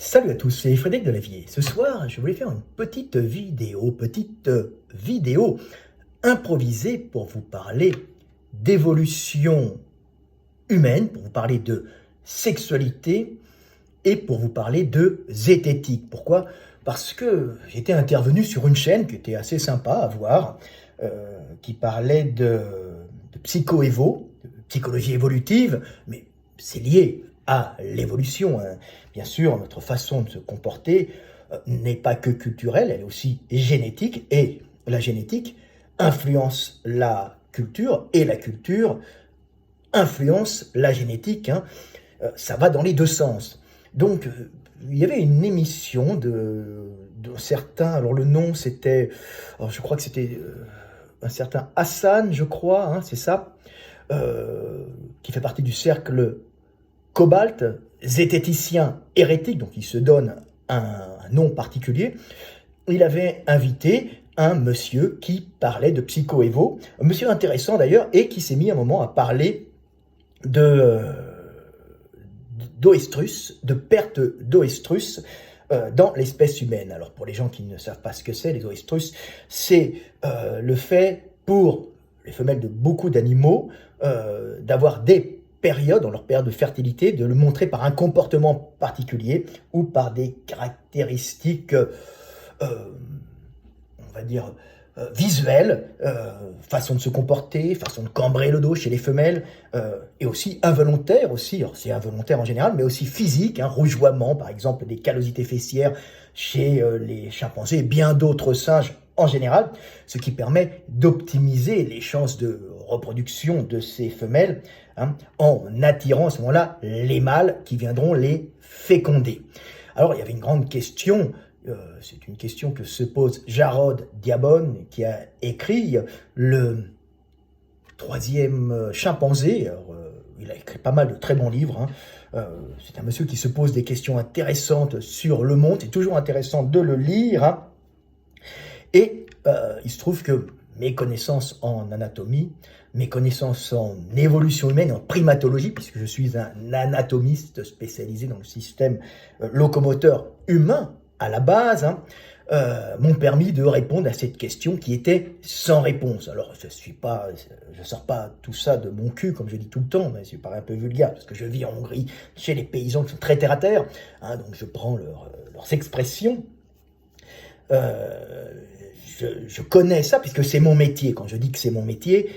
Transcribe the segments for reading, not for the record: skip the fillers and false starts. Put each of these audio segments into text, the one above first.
Salut à tous, c'est Frédéric Delavier. Ce soir, je voulais faire une petite vidéo improvisée pour vous parler d'évolution humaine, pour vous parler de sexualité et pour vous parler de zététique. Pourquoi? Parce que j'étais intervenu sur une chaîne qui était assez sympa à voir, qui parlait de psycho-évo, de psychologie évolutive, mais c'est lié à l'évolution. Bien sûr, notre façon de se comporter n'est pas que culturelle, elle est aussi génétique, et la génétique influence la culture, et la culture influence la génétique. Ça va dans les deux sens. Donc, il y avait une émission de certains, alors le nom c'était, je crois que c'était un certain Hassan, je crois, c'est ça, qui fait partie du cercle Cobalt, zététicien hérétique, donc il se donne un nom particulier. Il avait invité un monsieur qui parlait de psycho-évo, un monsieur intéressant d'ailleurs, et qui s'est mis un moment à parler d'oestrus, de perte d'oestrus dans l'espèce humaine. Alors pour les gens qui ne savent pas ce que c'est, les oestrus, c'est le fait pour les femelles de beaucoup d'animaux d'avoir des période, dans leur période de fertilité, de le montrer par un comportement particulier ou par des caractéristiques, on va dire, visuelles, façon de se comporter, façon de cambrer le dos chez les femelles, et aussi involontaire aussi, alors c'est involontaire en général, mais aussi physique, rougeoiement, par exemple, des callosités fessières chez les chimpanzés et bien d'autres singes en général, ce qui permet d'optimiser les chances de reproduction de ces femelles, en attirant à ce moment-là les mâles qui viendront les féconder. Alors il y avait une grande question, c'est une question que se pose Jarod Diabon, qui a écrit le troisième chimpanzé. Alors, il a écrit pas mal de très bons livres. C'est un monsieur qui se pose des questions intéressantes sur le monde, c'est toujours intéressant de le lire. Et il se trouve que mes connaissances en anatomie, mes connaissances en évolution humaine, en primatologie, puisque je suis un anatomiste spécialisé dans le système locomoteur humain à la base, m'ont permis de répondre à cette question qui était sans réponse. Alors, je sors pas tout ça de mon cul, comme je dis tout le temps, mais c'est paraît un peu vulgaire, parce que je vis en Hongrie, chez les paysans qui sont très terre à terre, donc je prends leurs expressions. Je connais ça puisque c'est mon métier. Quand je dis que c'est mon métier,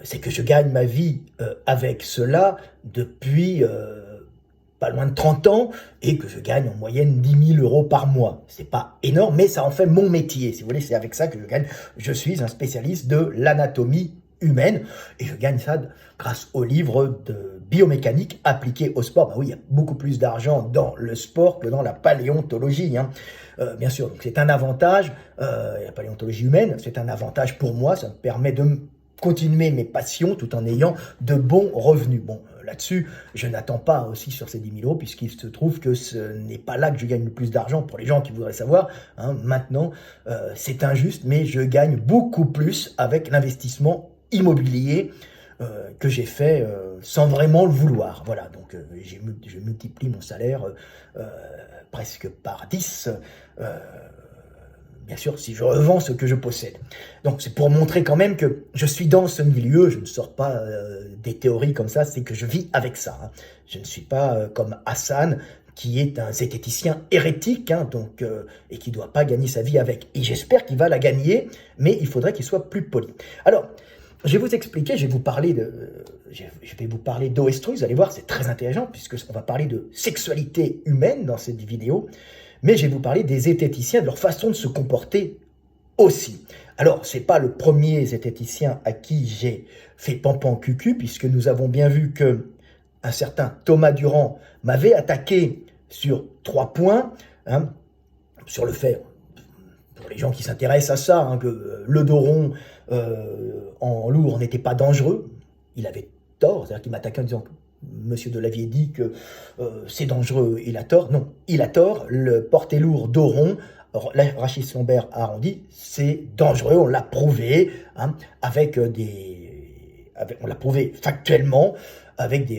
c'est que je gagne ma vie avec cela depuis pas loin de 30 ans et que je gagne en moyenne 10 000 € par mois. C'est pas énorme, mais ça en fait mon métier. Si vous voulez, c'est avec ça que je gagne. Je suis un spécialiste de l'anatomie humaine et je gagne ça grâce aux livres de biomécanique appliqués au sport. Oui, il y a beaucoup plus d'argent dans le sport que dans la paléontologie. Bien sûr, donc c'est un avantage, la paléontologie humaine, c'est un avantage pour moi, ça me permet de continuer mes passions tout en ayant de bons revenus. Bon, là-dessus, je n'attends pas aussi sur ces 10 000 €, puisqu'il se trouve que ce n'est pas là que je gagne le plus d'argent pour les gens qui voudraient savoir. Maintenant, c'est injuste, mais je gagne beaucoup plus avec l'investissement immobilier que j'ai fait sans vraiment le vouloir. Voilà, donc je multiplie mon salaire presque par 10, bien sûr, si je revends ce que je possède. Donc c'est pour montrer quand même que je suis dans ce milieu, je ne sors pas des théories comme ça, c'est que je vis avec ça. Je ne suis pas comme Hassan, qui est un zététicien hérétique, et qui ne doit pas gagner sa vie avec. Et j'espère qu'il va la gagner, mais il faudrait qu'il soit plus poli. Alors, je vais vous expliquer, je vais vous parler d'oestrus, vous allez voir, c'est très intéressant, puisqu'on va parler de sexualité humaine dans cette vidéo, mais je vais vous parler des zététiciens, de leur façon de se comporter aussi. Alors, c'est pas le premier zététicien à qui j'ai fait pampan cucu, puisque nous avons bien vu que un certain Thomas Durand m'avait attaqué sur 3 points, sur le fait, pour les gens qui s'intéressent à ça, que le dos rond en lourd n'était pas dangereux. Il avait tort, c'est-à-dire qu'il m'attaquait en disant que Monsieur Delavier dit que c'est dangereux, il a tort. Non, il a tort, le porté lourd dos rond, Rachid Lambert a arrondi, c'est dangereux, on l'a prouvé, on l'a prouvé factuellement, avec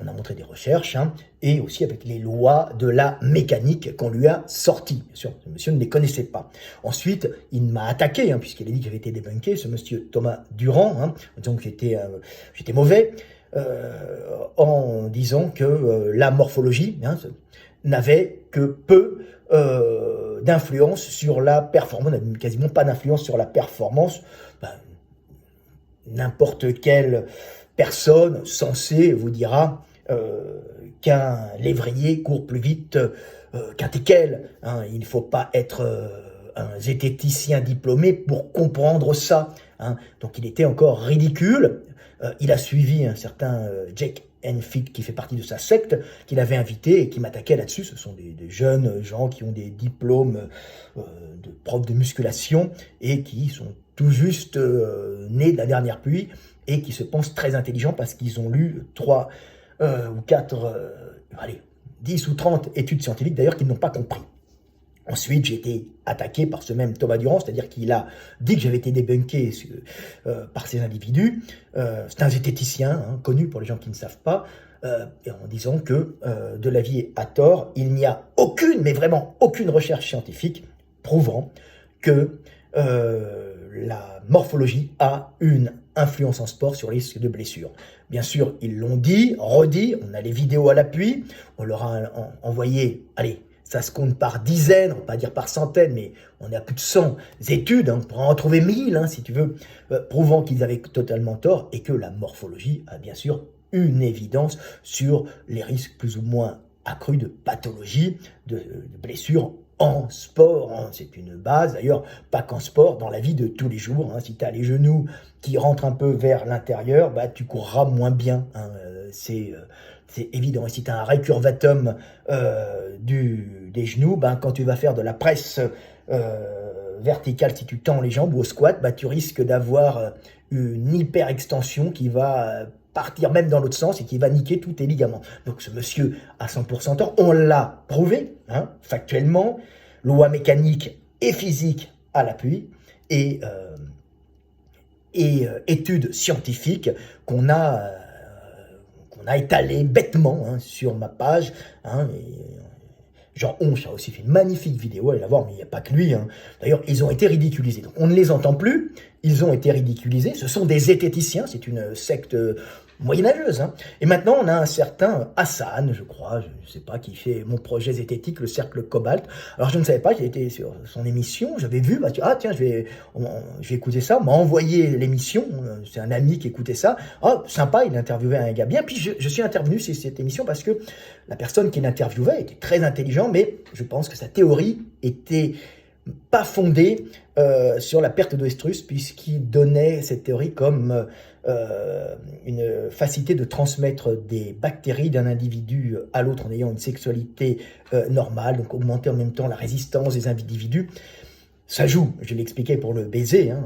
on a montré des recherches, hein, et aussi avec les lois de la mécanique qu'on lui a sorties. Bien sûr, ce monsieur ne les connaissait pas. Ensuite, il m'a attaqué, hein, puisqu'il a dit que j'avais été débunké, ce monsieur Thomas Durand, hein, en disant que j'étais mauvais, en disant que la morphologie, hein, n'avait que peu d'influence sur la performance, quasiment pas d'influence sur la performance. Ben, n'importe quelle personne sensée vous dira qu'un lévrier court plus vite qu'un teckel. Hein. Il ne faut pas être un zététicien diplômé pour comprendre ça. Hein. Donc il était encore ridicule. Il a suivi un certain Jack Enfield qui fait partie de sa secte, qu'il avait invité et qui m'attaquait là-dessus. Ce sont des jeunes gens qui ont des diplômes de profs de musculation et qui sont tout juste nés de la dernière pluie et qui se pensent très intelligents parce qu'ils ont lu 3 ou 4, 10 ou 30 études scientifiques d'ailleurs qu'ils n'ont pas compris. Ensuite, j'ai été attaqué par ce même Thomas Durand, c'est-à-dire qu'il a dit que j'avais été débunké par ces individus. C'est un zététicien, hein, connu pour les gens qui ne savent pas, en disant que Delavier a tort. Il n'y a aucune, mais vraiment aucune recherche scientifique prouvant que la morphologie a une influence en sport sur les risques de blessures. Bien sûr, ils l'ont dit, redit, on a les vidéos à l'appui, on leur a envoyé, allez, ça se compte par dizaines, on va pas dire par centaines, mais on est à plus de 100 études, hein, on pourra en trouver 1000, hein, si tu veux, prouvant qu'ils avaient totalement tort et que la morphologie a bien sûr une évidence sur les risques plus ou moins accrus de pathologie, de blessures en sport. Hein. C'est une base, d'ailleurs, pas qu'en sport, dans la vie de tous les jours. Hein. Si tu as les genoux qui rentrent un peu vers l'intérieur, bah, tu courras moins bien. Hein. C'est évident. Et si tu as un récurvatum des genoux, ben, quand tu vas faire de la presse verticale, si tu tends les jambes ou au squat, ben, tu risques d'avoir une hyperextension qui va partir même dans l'autre sens et qui va niquer tous tes ligaments. Donc ce monsieur a 100% tort. On l'a prouvé, hein, factuellement, loi mécanique et physique à l'appui, et études scientifiques qu'on a étalé bêtement, hein, sur ma page. Hein, Jean Honche a aussi fait une magnifique vidéo, allez la voir, mais il n'y a pas que lui. Hein. D'ailleurs, ils ont été ridiculisés. Donc, on ne les entend plus, ils ont été ridiculisés. Ce sont des zététiciens, c'est une secte moyenâgeuse. Hein. Et maintenant, on a un certain Hassan, je crois, je ne sais pas, qui fait mon projet zététique, le Cercle Cobalt. Alors, je ne savais pas, j'ai été sur son émission, j'avais vu, bah, tiens, je vais écouter ça. On m'a envoyé l'émission, c'est un ami qui écoutait ça. Ah, sympa, il interviewait un gars bien. Puis, je suis intervenu sur cette émission parce que la personne qui l'interviewait était très intelligent, mais je pense que sa théorie était pas fondée sur la perte d'oestrus, puisqu'il donnait cette théorie comme une facilité de transmettre des bactéries d'un individu à l'autre en ayant une sexualité normale, donc augmenter en même temps la résistance des individus. Ça joue, je l'ai expliqué pour le baiser, hein,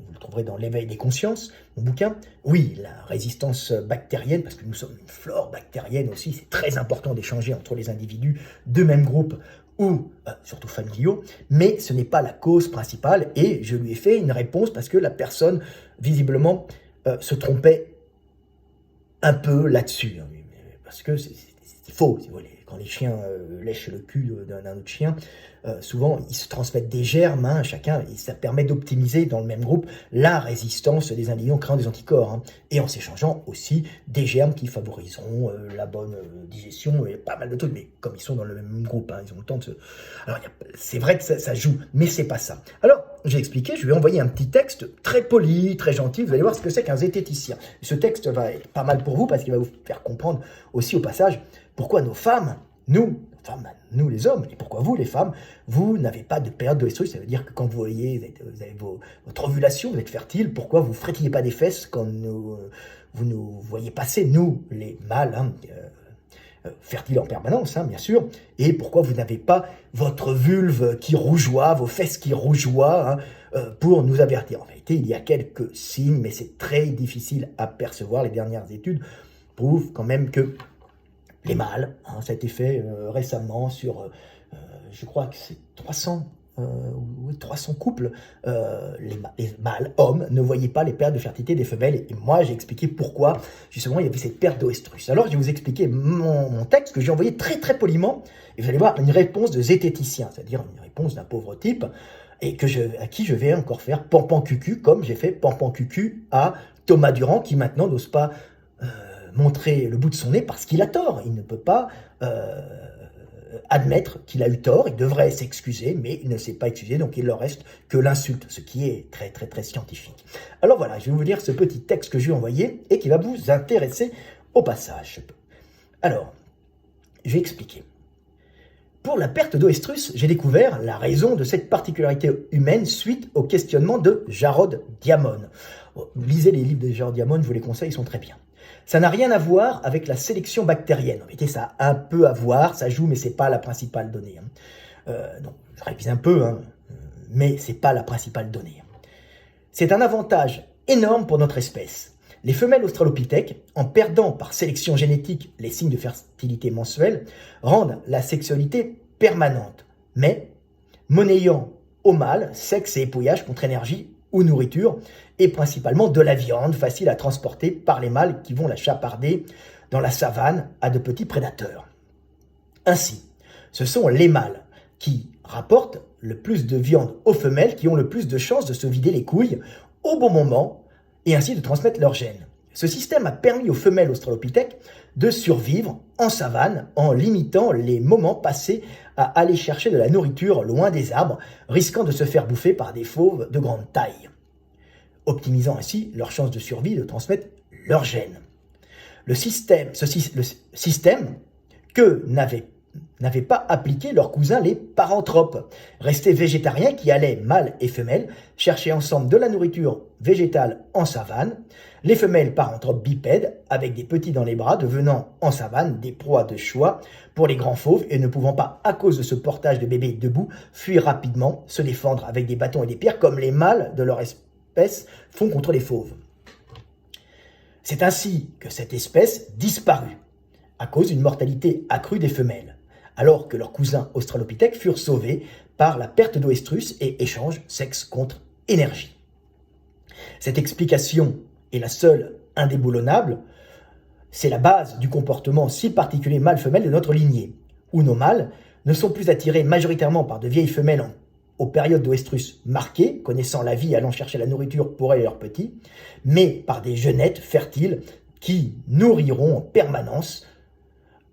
vous le trouverez dans l'éveil des consciences, mon bouquin. Oui, la résistance bactérienne, parce que nous sommes une flore bactérienne aussi, c'est très important d'échanger entre les individus de même groupe ou surtout familiaux, mais ce n'est pas la cause principale, et je lui ai fait une réponse parce que la personne, visiblement, se trompait un peu là-dessus, hein, parce que c'est faux, si vous voulez. Quand les chiens lèchent le cul d'un autre chien, souvent ils se transmettent des germes, hein, chacun, et ça permet d'optimiser dans le même groupe la résistance des individus en créant des anticorps, hein, et en s'échangeant aussi des germes qui favoriseront la bonne digestion et pas mal de trucs, mais comme ils sont dans le même groupe, hein, ils ont le temps de se... Alors c'est vrai que ça joue, mais c'est pas ça. Alors, j'ai expliqué, je lui ai envoyé un petit texte très poli, très gentil, vous allez voir ce que c'est qu'un zététicien. Ce texte va être pas mal pour vous parce qu'il va vous faire comprendre aussi au passage pourquoi nos femmes, nous les hommes, et pourquoi vous les femmes, vous n'avez pas de période d'oestrus. Ça veut dire que quand vous avez votre ovulation, vous êtes fertile, pourquoi vous ne frétillez pas des fesses quand vous nous voyez passer, nous les mâles, hein, fertile en permanence, hein, bien sûr, et pourquoi vous n'avez pas votre vulve qui rougeoie, vos fesses qui rougeoient, hein, pour nous avertir. En vérité, il y a quelques signes, mais c'est très difficile à percevoir. Les dernières études prouvent quand même que les mâles, hein, ça a été fait récemment sur, je crois que c'est 300 ou 300 couples, les mâles, hommes, ne voyaient pas les périodes de fertilité des femelles. Et moi, j'ai expliqué pourquoi, justement, il y avait cette perte d'oestrus. Alors, je vais vous expliquer mon texte que j'ai envoyé très, très poliment. Et vous allez voir une réponse de zététicien, c'est-à-dire une réponse d'un pauvre type, et à qui je vais encore faire pampan cucu, comme j'ai fait pampan cucu à Thomas Durand, qui maintenant n'ose pas montrer le bout de son nez parce qu'il a tort. Il ne peut pas admettre qu'il a eu tort, il devrait s'excuser, mais il ne s'est pas excusé, donc il ne leur reste que l'insulte, ce qui est très très très scientifique. Alors voilà, je vais vous lire ce petit texte que je lui ai envoyé et qui va vous intéresser au passage. Alors, je vais expliquer. Pour la perte d'oestrus, j'ai découvert la raison de cette particularité humaine suite au questionnement de Jarrod Diamond. Lisez les livres de Jarrod Diamond, je vous les conseille, ils sont très bien. Ça n'a rien à voir avec la sélection bactérienne. En réalité, ça a un peu à voir, ça joue, mais ce n'est pas la principale donnée. Donc, je révise un peu, mais ce n'est pas la principale donnée. C'est un avantage énorme pour notre espèce. Les femelles australopithèques, en perdant par sélection génétique les signes de fertilité mensuels, rendent la sexualité permanente, mais monnayant au mâle sexe et épouillage contre énergie ou nourriture, et principalement de la viande facile à transporter par les mâles qui vont la chaparder dans la savane à de petits prédateurs. Ainsi, ce sont les mâles qui rapportent le plus de viande aux femelles qui ont le plus de chances de se vider les couilles au bon moment et ainsi de transmettre leurs gènes. Ce système a permis aux femelles australopithèques de survivre en savane en limitant les moments passés à aller chercher de la nourriture loin des arbres, risquant de se faire bouffer par des fauves de grande taille, optimisant ainsi leurs chances de survie de transmettre leurs gènes. Le système que n'avaient pas appliqué leurs cousins les paranthropes, restés végétariens qui allaient, mâles et femelles, chercher ensemble de la nourriture végétale en savane, les femelles paranthropes bipèdes, avec des petits dans les bras, devenant en savane des proies de choix pour les grands fauves et ne pouvant pas, à cause de ce portage de bébés debout, fuir rapidement, se défendre avec des bâtons et des pierres comme les mâles de leur espèce font contre les fauves. C'est ainsi que cette espèce disparut, à cause d'une mortalité accrue des femelles, alors que leurs cousins australopithèques furent sauvés par la perte d'oestrus et échange sexe contre énergie. Cette explication est la seule indéboulonnable, c'est la base du comportement si particulier mâle-femelle de notre lignée, où nos mâles ne sont plus attirés majoritairement par de vieilles femelles aux périodes d'oestrus marquées, connaissant la vie et allant chercher la nourriture pour elles et leurs petits, mais par des jeunettes fertiles qui nourriront en permanence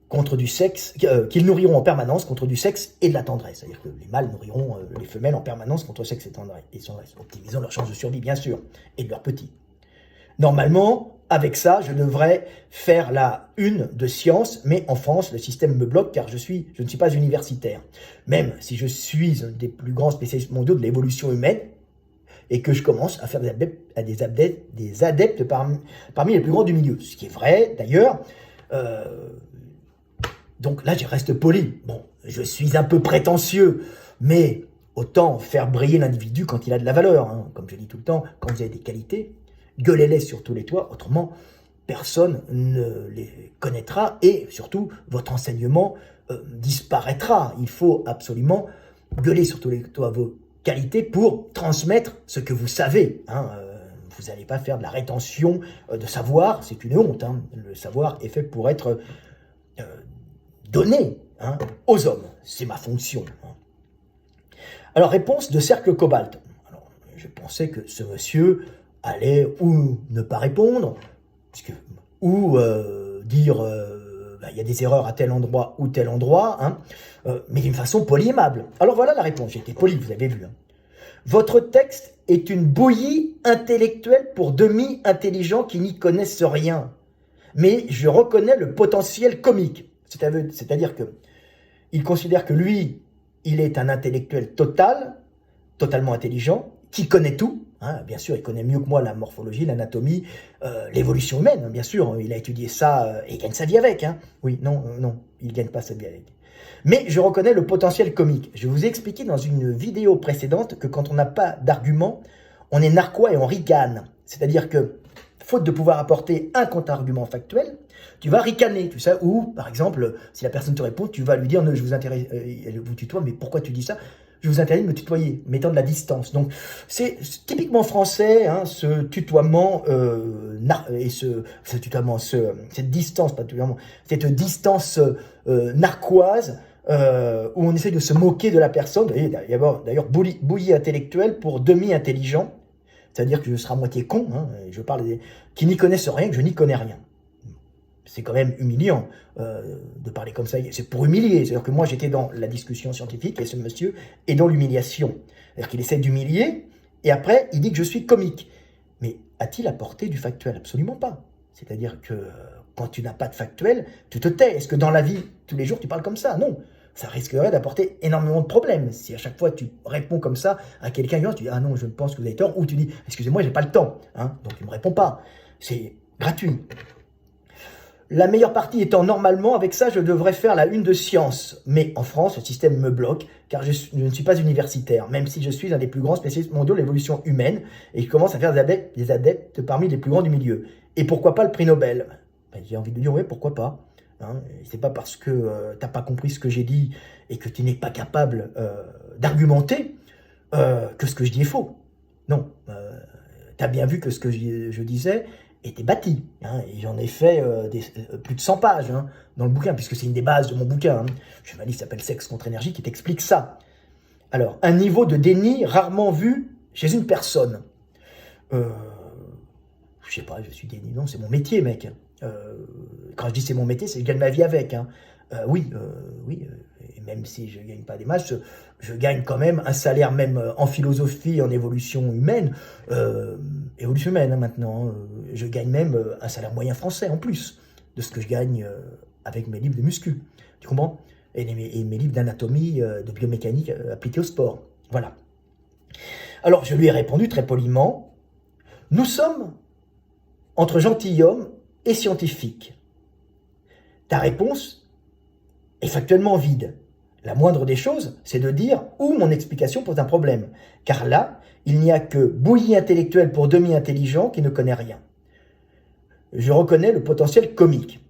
contre du sexe, qu'ils nourriront en permanence contre du sexe et de la tendresse. C'est-à-dire que les mâles nourriront les femelles en permanence contre sexe et tendresse, optimisant leurs chances de survie, bien sûr, et de leurs petits. Normalement, avec ça, je devrais faire la une de science, mais en France, le système me bloque car je ne suis pas universitaire. Même si je suis un des plus grands spécialistes mondiaux de l'évolution humaine, et que je commence à faire des adeptes parmi les plus grands du milieu. Ce qui est vrai, d'ailleurs. Donc là, je reste poli. Bon, je suis un peu prétentieux, mais autant faire briller l'individu quand il a de la valeur. Comme je dis tout le temps, quand vous avez des qualités, gueulez-les sur tous les toits, autrement, personne ne les connaîtra et surtout, votre enseignement disparaîtra. Il faut absolument gueuler sur tous les toits vos qualités pour transmettre ce que vous savez. Vous n'allez pas faire de la rétention de savoir, c'est une honte. Le savoir est fait pour être donné aux hommes. C'est ma fonction. Alors, réponse de Cercle Cobalt. Alors, je pensais que ce monsieur allait ou ne pas répondre, ou dire il y a des erreurs à tel endroit ou tel endroit, mais d'une façon polie aimable. Alors voilà la réponse, j'ai été poli, vous avez vu. Votre texte est une bouillie intellectuelle pour demi-intelligents qui n'y connaissent rien. Mais je reconnais le potentiel comique. C'est-à-dire que il considère que lui, il est un intellectuel totalement intelligent, qui connaît tout. Bien sûr, il connaît mieux que moi la morphologie, l'anatomie, l'évolution humaine, bien sûr. Il a étudié ça et il gagne sa vie avec. Oui, non, il ne gagne pas sa vie avec. Mais je reconnais le potentiel comique. Je vous ai expliqué dans une vidéo précédente que quand on n'a pas d'argument, on est narquois et on ricane. C'est-à-dire que, faute de pouvoir apporter un contre-argument factuel, tu vas ricaner, tu sais, ou par exemple, si la personne te répond, tu vas lui dire, non, je vous intéresse, elle vous tutoie, mais pourquoi tu dis ça? je vous interdis de me tutoyer, mettant de la distance. Donc, c'est typiquement français, hein, ce tutoiement, cette distance, particulièrement, cette distance narquoise, où on essaie de se moquer de la personne. Il y a d'ailleurs bouillie intellectuelle pour demi-intelligent, c'est-à-dire que je serai à moitié con, hein, je parle qui n'y connaissent rien, que je n'y connais rien. C'est quand même humiliant de parler comme ça. C'est pour humilier. C'est-à-dire que moi, j'étais dans la discussion scientifique et ce monsieur est dans l'humiliation. C'est-à-dire qu'il essaie d'humilier et après, il dit que je suis comique. Mais a-t-il apporté du factuel? Absolument pas. C'est-à-dire que quand tu n'as pas de factuel, tu te tais. Est-ce que dans la vie, tous les jours, tu parles comme ça? Non. Ça risquerait d'apporter énormément de problèmes. Si à chaque fois, tu réponds comme ça à quelqu'un, tu dis « Ah non, je pense que vous avez tort » ou tu dis « Excusez-moi, j'ai pas le temps. Hein » Donc, il ne me répond pas. C'est gratuit. La meilleure partie étant normalement, avec ça, je devrais faire la une de Science. Mais en France, le système me bloque, car je ne suis pas universitaire, même si je suis un des plus grands spécialistes mondiaux de l'évolution humaine, et je commence à faire des adeptes parmi les plus grands du milieu. Et pourquoi pas le prix Nobel? Ben, j'ai envie de dire, oui, pourquoi pas. Hein, c'est pas parce que t'as pas compris ce que j'ai dit, et que tu n'es pas capable d'argumenter, que ce que je dis est faux. Non, t'as bien vu que ce que je disais était bâti. Hein, et j'en ai fait plus de 100 pages hein, dans le bouquin, puisque c'est une des bases de mon bouquin. Hein. J'ai un livre qui s'appelle Sexe contre énergie qui t'explique ça. Alors, un niveau de déni rarement vu chez une personne. Je sais pas, je suis déni. Non, c'est mon métier, mec. Quand je dis c'est mon métier, c'est que je gagne ma vie avec. Hein. Oui, et même si je ne gagne pas des masses, je gagne quand même un salaire, même en philosophie, en évolution humaine, hein, maintenant. Je gagne même un salaire moyen français en plus de ce que je gagne avec mes livres de muscu. Tu comprends? Et mes livres d'anatomie, de biomécanique appliqués au sport. Voilà. Alors, je lui ai répondu très poliment, nous sommes entre gentilshommes et scientifiques. Ta réponse est factuellement vide. La moindre des choses, c'est de dire où mon explication pose un problème. Car là, il n'y a que bouillie intellectuelle pour demi-intelligent qui ne connaît rien. Je reconnais le potentiel comique.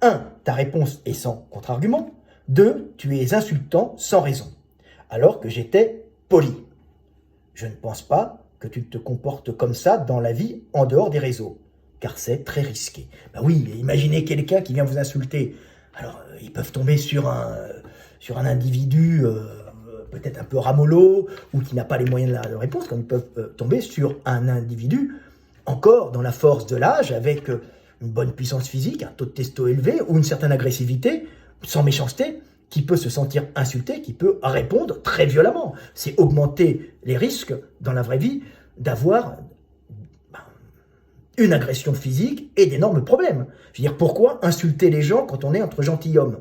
1. Ta réponse est sans contre-argument. 2. Tu es insultant sans raison. Alors que j'étais poli. Je ne pense pas que tu te comportes comme ça dans la vie en dehors des réseaux. Car c'est très risqué. Ben oui, imaginez quelqu'un qui vient vous insulter. Alors, ils peuvent tomber sur un individu peut-être un peu ramollo ou qui n'a pas les moyens de réponse, comme ils peuvent tomber sur un individu encore dans la force de l'âge, avec une bonne puissance physique, un taux de testo élevé ou une certaine agressivité, sans méchanceté, qui peut se sentir insulté, qui peut répondre très violemment. C'est augmenter les risques dans la vraie vie d'avoir une agression physique et d'énormes problèmes. Je veux dire, pourquoi insulter les gens quand on est entre gentilshommes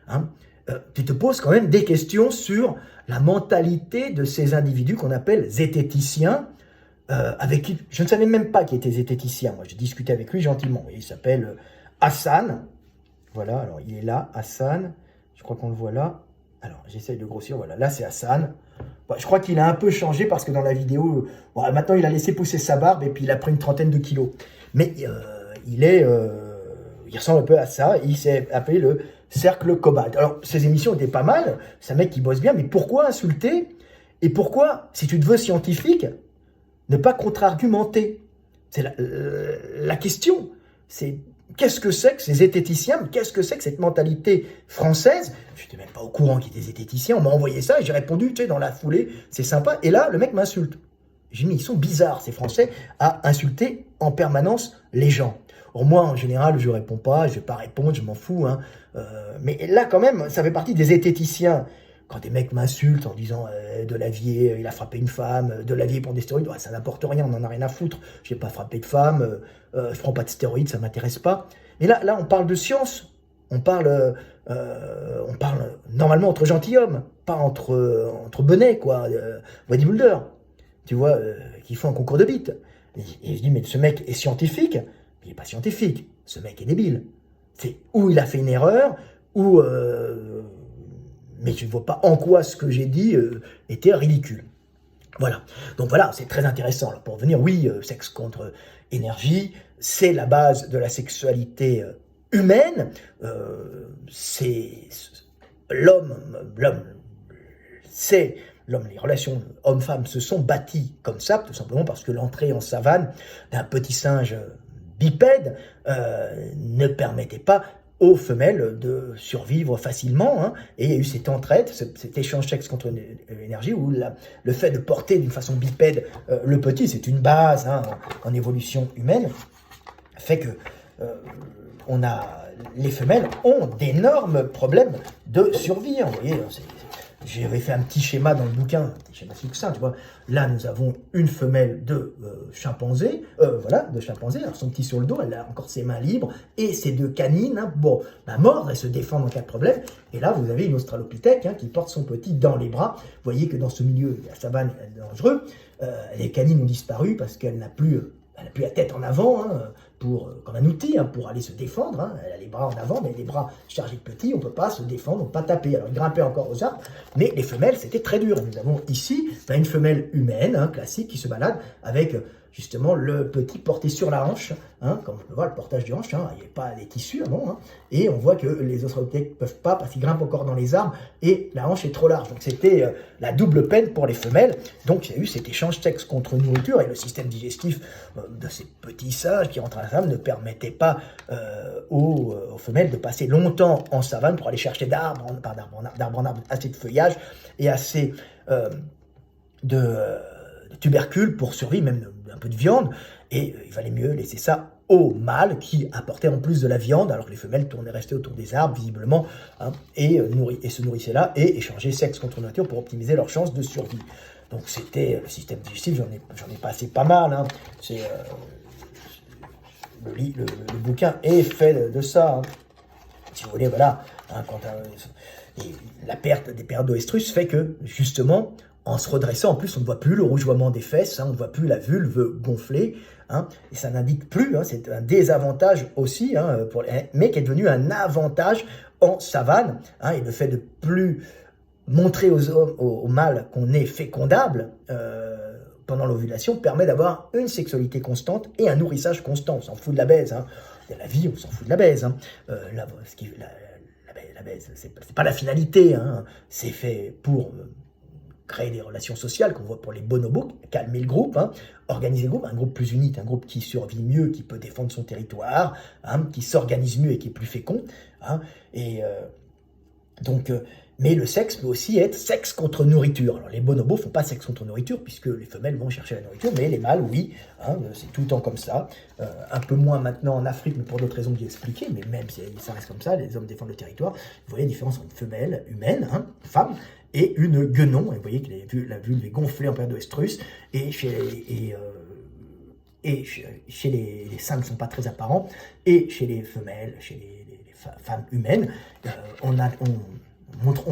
hein tu te poses quand même des questions sur la mentalité de ces individus qu'on appelle zététiciens, avec qui je ne savais même pas qu'il était zététicien. Moi, j'ai discuté avec lui gentiment. Il s'appelle Hassan. Voilà, alors il est là, Hassan. Je crois qu'on le voit là. Alors, j'essaye de grossir. Voilà, là, c'est Hassan. Bon, je crois qu'il a un peu changé parce que dans la vidéo, maintenant, il a laissé pousser sa barbe et puis il a pris une trentaine de kilos. Mais il ressemble un peu à ça. Il s'est appelé le Cercle Cobalt. Alors, ses émissions étaient pas mal. C'est un mec qui bosse bien. Mais pourquoi insulter? Et pourquoi, si tu te veux scientifique, ne pas contre-argumenter? C'est la question. C'est qu'est-ce que c'est que ces zététiciens? Qu'est-ce que c'est que cette mentalité française? Je n'étais même pas au courant qu'il était zététicien. On m'a envoyé ça et j'ai répondu, tu sais, dans la foulée. C'est sympa. Et là, le mec m'insulte. J'ai dit, ils sont bizarres, ces Français, à insulter en permanence les gens. Or, moi, en général, je réponds pas, je vais pas répondre, je m'en fous. Hein. Mais là, quand même, ça fait partie des zététiciens. Quand des mecs m'insultent en disant Delavier, il a frappé une femme, Delavier prend des stéroïdes, ça n'importe rien, on n'en a rien à foutre. Je n'ai pas frappé de femme, je prends pas de stéroïdes, ça m'intéresse pas. Mais là, on parle de science. On parle normalement entre gentilshommes, pas entre bonnets, quoi, bodybuilder, tu vois, qui font un concours de bites. Et je dis, mais ce mec est scientifique? Il n'est pas scientifique, ce mec est débile. C'est où il a fait une erreur, ou mais je ne vois pas en quoi ce que j'ai dit était ridicule. Voilà. Donc voilà, c'est très intéressant. Alors pour revenir, oui, sexe contre énergie, c'est la base de la sexualité humaine. C'est l'homme, c'est les relations hommes-femmes se sont bâties comme ça, tout simplement parce que l'entrée en savane d'un petit singe bipède ne permettait pas aux femelles de survivre facilement, hein, et il y a eu cette entraide, cet échange sexe contre énergie, où le fait de porter d'une façon bipède le petit, c'est une base, hein, en évolution humaine, fait que les femelles ont d'énormes problèmes de survie, hein, vous voyez, j'avais fait un petit schéma dans le bouquin, un petit schéma succinct, tu vois. Là, nous avons une femelle de chimpanzé, alors son petit sur le dos, elle a encore ses mains libres, et ses deux canines, hein, mordre et se défendre en cas de problème. Et là, vous avez une australopithèque, hein, qui porte son petit dans les bras. Vous voyez que dans ce milieu, la savane est dangereux. Les canines ont disparu parce qu'elle n'a plus la tête en avant, hein, comme un outil, hein, pour aller se défendre, hein. Elle a les bras en avant, mais les bras chargés de petits, on ne peut pas se défendre, on ne peut pas taper. Alors, ils grimpaient encore aux arbres, mais les femelles, c'était très dur. Nous avons ici une femelle humaine, hein, classique, qui se balade avec justement le petit porté sur la hanche, hein, comme on peut voir le portage du hanche, hein, il n'y a pas des tissus avant, hein, et on voit que les australopithèques ne peuvent pas parce qu'ils grimpent encore dans les arbres et la hanche est trop large. Donc c'était la double peine pour les femelles. Donc il y a eu cet échange sexe contre nourriture et le système digestif de ces petits singes qui rentrent à la savane ne permettait pas aux femelles de passer longtemps en savane pour aller chercher d'arbre en arbre, assez de feuillage et assez de tubercules pour survivre, même un peu de viande, et il valait mieux laisser ça aux mâles qui apportaient en plus de la viande, alors que les femelles restaient autour des arbres, visiblement, hein, et se nourrissaient là, et échangeaient sexe contre nature pour optimiser leurs chances de survie. Donc c'était le système digestif, j'en ai passé pas mal, hein. C'est le bouquin est fait de ça, hein. Si vous voulez, voilà, hein, la perte des périodes d'oestrus fait que, justement, en se redressant, en plus, on ne voit plus le rougeoiement des fesses, hein, on ne voit plus la vulve gonfler, hein, et ça n'indique plus, hein, c'est un désavantage aussi, hein, mais qui est devenu un avantage en savane, hein, et le fait de plus montrer aux mâles qu'on est fécondable pendant l'ovulation permet d'avoir une sexualité constante et un nourrissage constant. On s'en fout de la baise, hein. La vie, on s'en fout de la baise, hein. La baise, c'est pas la finalité, hein. C'est fait pour créer des relations sociales qu'on voit pour les bonobos, calmer le groupe, hein, organiser le groupe, un groupe plus uni, un groupe qui survit mieux, qui peut défendre son territoire, hein, qui s'organise mieux et qui est plus fécond, hein, mais le sexe peut aussi être sexe contre nourriture. Alors les bonobos font pas sexe contre nourriture puisque les femelles vont chercher la nourriture, mais les mâles, oui, hein, c'est tout le temps comme ça. Un peu moins maintenant en Afrique, mais pour d'autres raisons que j'ai expliquées, mais même si ça reste comme ça, les hommes défendent le territoire. Vous voyez la différence entre une femelle humaine, hein, femme, et une guenon. Et vous voyez que la vulve est gonflée en période d'oestrus, et chez les seins ne sont pas très apparents, et chez les femelles, chez les femmes humaines, on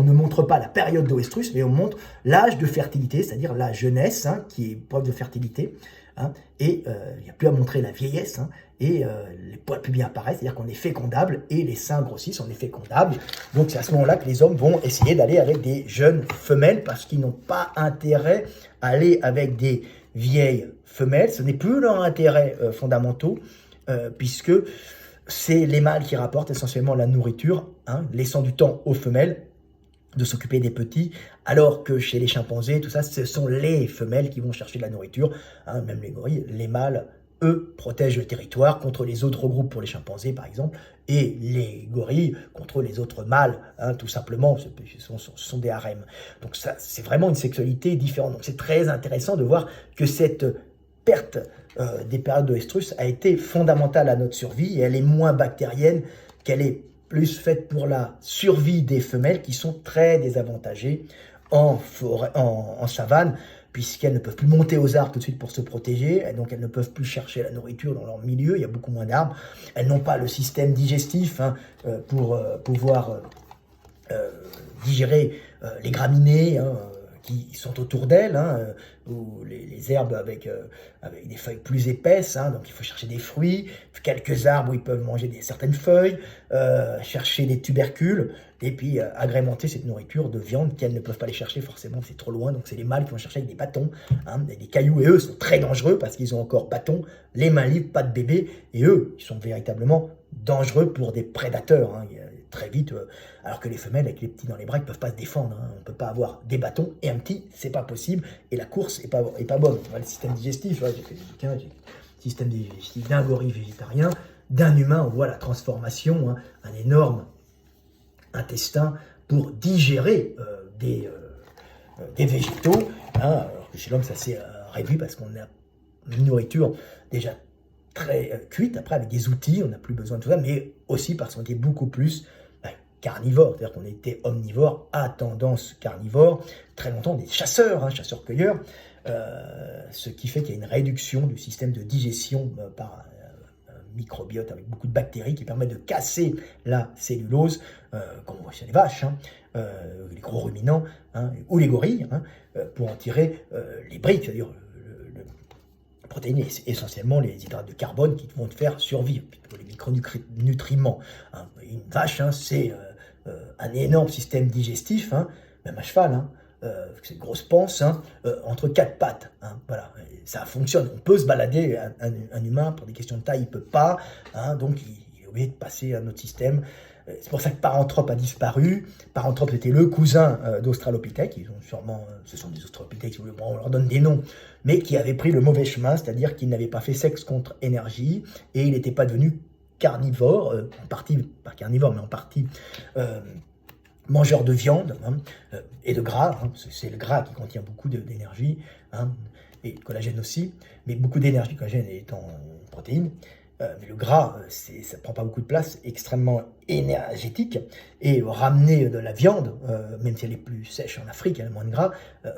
ne montre pas la période d'oestrus, mais on montre l'âge de fertilité, c'est-à-dire la jeunesse, hein, qui est preuve de fertilité, hein, et il n'y a plus à montrer la vieillesse, hein, et les poils pubiens apparaissent, c'est-à-dire qu'on est fécondable, et les seins grossissent, on est fécondable. Donc c'est à ce moment-là que les hommes vont essayer d'aller avec des jeunes femelles, parce qu'ils n'ont pas intérêt à aller avec des vieilles femelles, ce n'est plus leur intérêt fondamentaux, puisque c'est les mâles qui rapportent essentiellement la nourriture, hein, laissant du temps aux femelles de s'occuper des petits, alors que chez les chimpanzés, tout ça, ce sont les femelles qui vont chercher de la nourriture, hein, même les gorilles. Les mâles, eux, protègent le territoire contre les autres groupes pour les chimpanzés, par exemple, et les gorilles contre les autres mâles, hein, tout simplement, ce sont des harems. Donc ça, c'est vraiment une sexualité différente. Donc c'est très intéressant de voir que cette perte des périodes d'oestrus a été fondamentale à notre survie, et elle est moins bactérienne qu'elle est plus faite pour la survie des femelles qui sont très désavantagées en savane, puisqu'elles ne peuvent plus monter aux arbres tout de suite pour se protéger, et donc elles ne peuvent plus chercher la nourriture dans leur milieu, il y a beaucoup moins d'arbres, elles n'ont pas le système digestif, hein, pour pouvoir digérer les graminées, hein, qui sont autour d'elles, hein, ou les herbes avec des feuilles plus épaisses, hein, donc il faut chercher des fruits, quelques arbres où ils peuvent manger certaines feuilles, chercher des tubercules, et puis agrémenter cette nourriture de viande qu'elles ne peuvent pas aller chercher forcément, c'est trop loin, donc c'est les mâles qui vont chercher avec des bâtons, hein, des cailloux, et eux sont très dangereux parce qu'ils ont encore bâtons, les mains libres, pas de bébé, et eux, ils sont véritablement dangereux pour des prédateurs, hein. Il y a très vite, alors que les femelles, avec les petits dans les bras, ils ne peuvent pas se défendre. Hein. On ne peut pas avoir des bâtons et un petit, c'est pas possible, et la course est pas bonne. Le système digestif, j'ai fait des bouquins, j'ai système digestif d'un gorille végétarien, d'un humain, on voit la transformation, hein, un énorme intestin pour digérer des végétaux, hein, alors que chez l'homme ça s'est réduit parce qu'on a une nourriture déjà très cuite, après avec des outils, on n'a plus besoin de tout ça, mais aussi parce qu'on était beaucoup plus carnivore, c'est-à-dire qu'on était omnivore à tendance carnivore, très longtemps des chasseurs, hein, chasseurs-cueilleurs, ce qui fait qu'il y a une réduction du système de digestion par microbiote avec beaucoup de bactéries qui permettent de casser la cellulose, comme on voit chez les vaches, hein, les gros ruminants, hein, ou les gorilles, hein, pour en tirer les briques, c'est-à-dire les protéines, et essentiellement les hydrates de carbone qui vont te faire survivre, les micronutriments. Hein. Une vache, hein, c'est un énorme système digestif, hein, même à cheval, hein, c'est une grosse panse, hein, entre quatre pattes. Hein, voilà, et ça fonctionne. On peut se balader, un humain, pour des questions de taille, il ne peut pas. Hein, donc, il est obligé de passer à notre système. C'est pour ça que Paranthrope a disparu. Paranthrope, c'était le cousin d'Australopithèque. Ils ont sûrement, ce sont des Australopithèques, bon, on leur donne des noms, mais qui avaient pris le mauvais chemin, c'est-à-dire qu'ils n'avaient pas fait sexe contre énergie et il n'était pas devenu carnivore, en partie, pas carnivore, mais en partie mangeur de viande, hein, et de gras. Hein, c'est le gras qui contient beaucoup d'énergie, hein, et de collagène aussi, mais beaucoup d'énergie, collagène étant protéines. Mais le gras, ça ne prend pas beaucoup de place, extrêmement énergétique, et ramener de la viande, même si elle est plus sèche en Afrique, elle a moins de gras,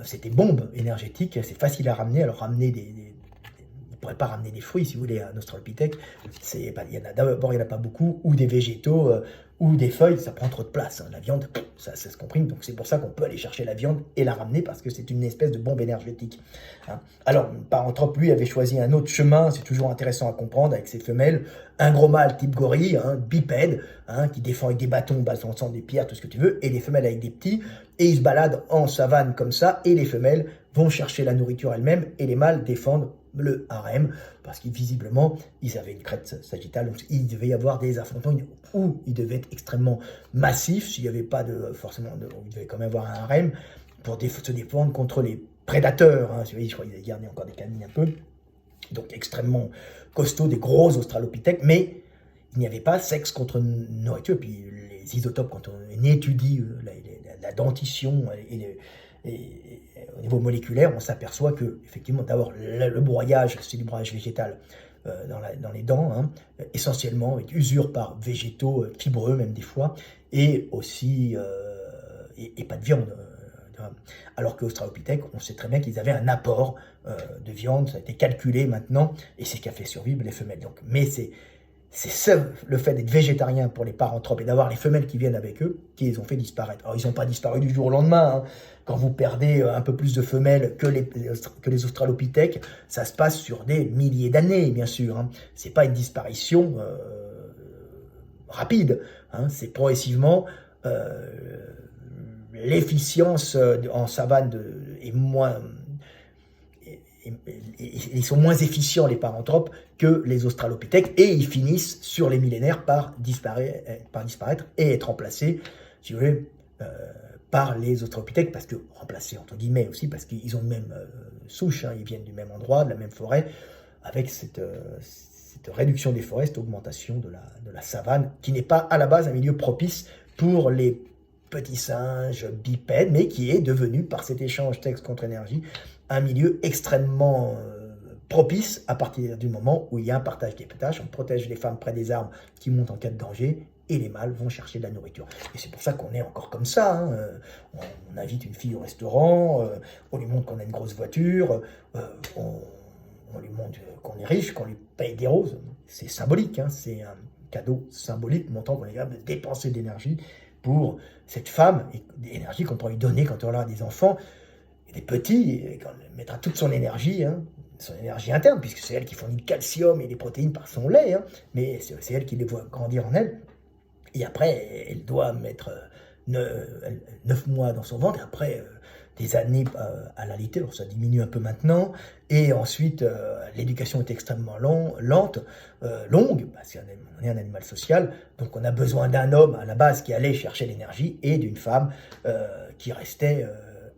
c'est des bombes énergétiques, c'est facile à ramener. Alors ramener on ne pourrait pas ramener des fruits, si vous voulez, à un Australopithèque. D'abord, il n'y en a pas beaucoup, ou des végétaux, ou des feuilles, ça prend trop de place. Hein. La viande, ça se comprime, donc c'est pour ça qu'on peut aller chercher la viande et la ramener, parce que c'est une espèce de bombe énergétique. Hein. Alors, Paranthrope, lui, avait choisi un autre chemin, c'est toujours intéressant à comprendre, avec ses femelles, un gros mâle type gorille, hein, bipède, hein, qui défend avec des bâtons, balançant des pierres, tout ce que tu veux, et les femelles avec des petits, et ils se baladent en savane comme ça, et les femelles vont chercher la nourriture elles-mêmes, et les mâles défendent le harem, parce qu'ils visiblement, ils avaient une crête sagittale, donc il devait y avoir des affrontements où ils devaient être extrêmement massifs, s'il n'y avait pas il devait quand même avoir un harem pour se défendre contre les prédateurs, hein. Je crois qu'ils avaient gardé encore des canines un peu, donc extrêmement costauds, des gros australopithèques, mais il n'y avait pas sexe contre nourriture. Puis les isotopes, quand on étudie la dentition et au niveau moléculaire, on s'aperçoit que, effectivement, d'abord, le broyage, c'est du broyage végétal dans les dents, hein, essentiellement, avec usure par végétaux fibreux, même des fois, et aussi, et pas de viande. Alors qu'Australopithèque, on sait très bien qu'ils avaient un apport de viande, ça a été calculé maintenant, et c'est ce qui a fait survivre les femelles. Donc, mais c'est le fait d'être végétarien pour les paranthropes et d'avoir les femelles qui viennent avec eux qui les ont fait disparaître. Alors, ils n'ont pas disparu du jour au lendemain. Hein. Quand vous perdez un peu plus de femelles que les australopithèques, ça se passe sur des milliers d'années, bien sûr. Hein. Ce n'est pas une disparition rapide. Hein. C'est progressivement... l'efficience en savane est moins... Ils sont moins efficients, les paranthropes, que les australopithèques, et ils finissent sur les millénaires par disparaître et être remplacés, si vous voulez, par les australopithèques, parce que remplacés entre guillemets aussi, parce qu'ils ont le même souche, hein, ils viennent du même endroit, de la même forêt, avec cette réduction des forêts, cette augmentation de la savane, qui n'est pas à la base un milieu propice pour les petits singes bipèdes, mais qui est devenu, par cet échange texte contre énergie, un milieu extrêmement propice à partir du moment où il y a un partage des tâches. On protège les femmes près des arbres qui montent en cas de danger, et les mâles vont chercher de la nourriture. Et c'est pour ça qu'on est encore comme ça. Hein. On invite une fille au restaurant, on lui montre qu'on a une grosse voiture, on lui montre qu'on est riche, qu'on lui paye des roses. C'est symbolique, hein. C'est un cadeau symbolique montrant qu'on est capable de dépenser de l'énergie pour cette femme, et l'énergie qu'on pourrait lui donner quand on aura des enfants, et des petits, et quand elle mettra toute son énergie, hein, son énergie interne, puisque c'est elle qui fournit le calcium et les protéines par son lait, hein, mais c'est elle qui les voit grandir en elle. Et après, elle doit mettre 9 mois dans son ventre, et après des années à l'allaiter, alors ça diminue un peu maintenant, et ensuite l'éducation est extrêmement lente, longue, parce qu'on est un animal social, donc on a besoin d'un homme à la base qui allait chercher l'énergie, et d'une femme qui restait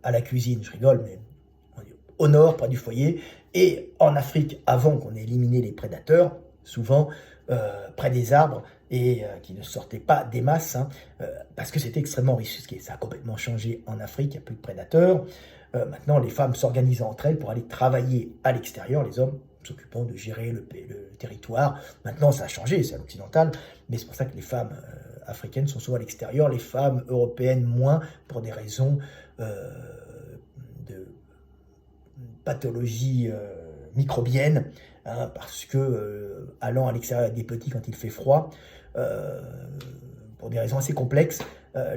à la cuisine. Je rigole, mais au nord, près du foyer, et en Afrique, avant qu'on ait éliminé les prédateurs, souvent près des arbres, et qui ne sortaient pas des masses, hein, parce que c'était extrêmement risqué. Ça a complètement changé en Afrique, il n'y a plus de prédateurs. Maintenant, les femmes s'organisent entre elles pour aller travailler à l'extérieur, les hommes s'occupant de gérer le territoire. Maintenant, ça a changé, c'est à l'occidental, mais c'est pour ça que les femmes africaines sont souvent à l'extérieur, les femmes européennes moins, pour des raisons de pathologie microbienne, hein, parce que allant à l'extérieur avec des petits quand il fait froid, pour des raisons assez complexes,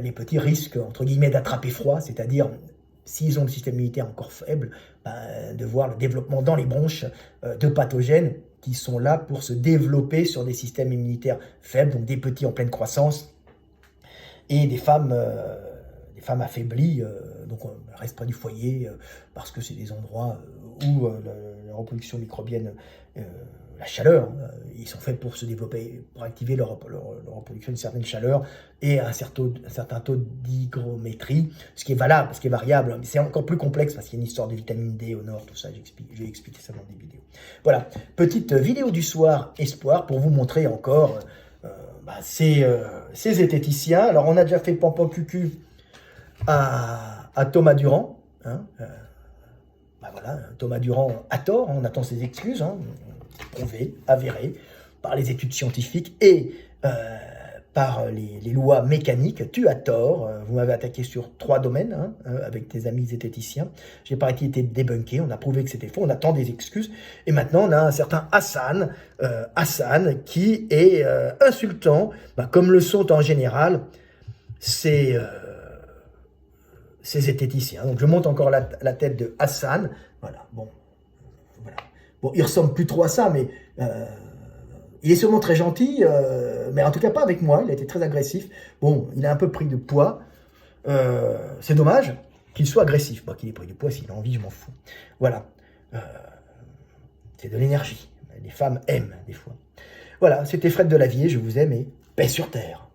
les petits risquent, entre guillemets, d'attraper froid, c'est-à-dire, s'ils ont le système immunitaire encore faible, de voir le développement dans les bronches de pathogènes qui sont là pour se développer sur des systèmes immunitaires faibles, donc des petits en pleine croissance, et des femmes affaiblies, donc on reste près du foyer, parce que c'est des endroits où la reproduction microbienne, la chaleur, ils sont faits pour se développer, pour activer leur reproduction, une certaine chaleur et un certain taux d'hygrométrie, ce qui est valable, ce qui est variable, mais c'est encore plus complexe parce qu'il y a une histoire de vitamine D au nord, tout ça, je vais expliquer ça dans des vidéos. Voilà, petite vidéo du soir espoir pour vous montrer encore ces zététiciens. Alors on a déjà fait Pampan Cucu à Thomas Durand, hein, voilà, Thomas Durand a tort, hein, on attend ses excuses, hein, prouvé, avéré, par les études scientifiques et par les lois mécaniques. Tu as tort, vous m'avez attaqué sur 3 domaines, hein, avec tes amis zététiciens. J'ai pas été débunké, on a prouvé que c'était faux, on attend des excuses. Et maintenant, on a un certain Hassan, qui est insultant, comme le sont en général ces zététiciens. Donc je monte encore la tête de Hassan. Voilà, bon. Voilà. Bon, il ressemble plus trop à ça, mais il est sûrement très gentil, mais en tout cas pas avec moi, il a été très agressif. Bon, il a un peu pris de poids. C'est dommage qu'il soit agressif. Bon, qu'il ait pris du poids, s'il a envie, je m'en fous. Voilà. C'est de l'énergie. Les femmes aiment, des fois. Voilà, c'était Fred Delavier, je vous aime et paix sur terre.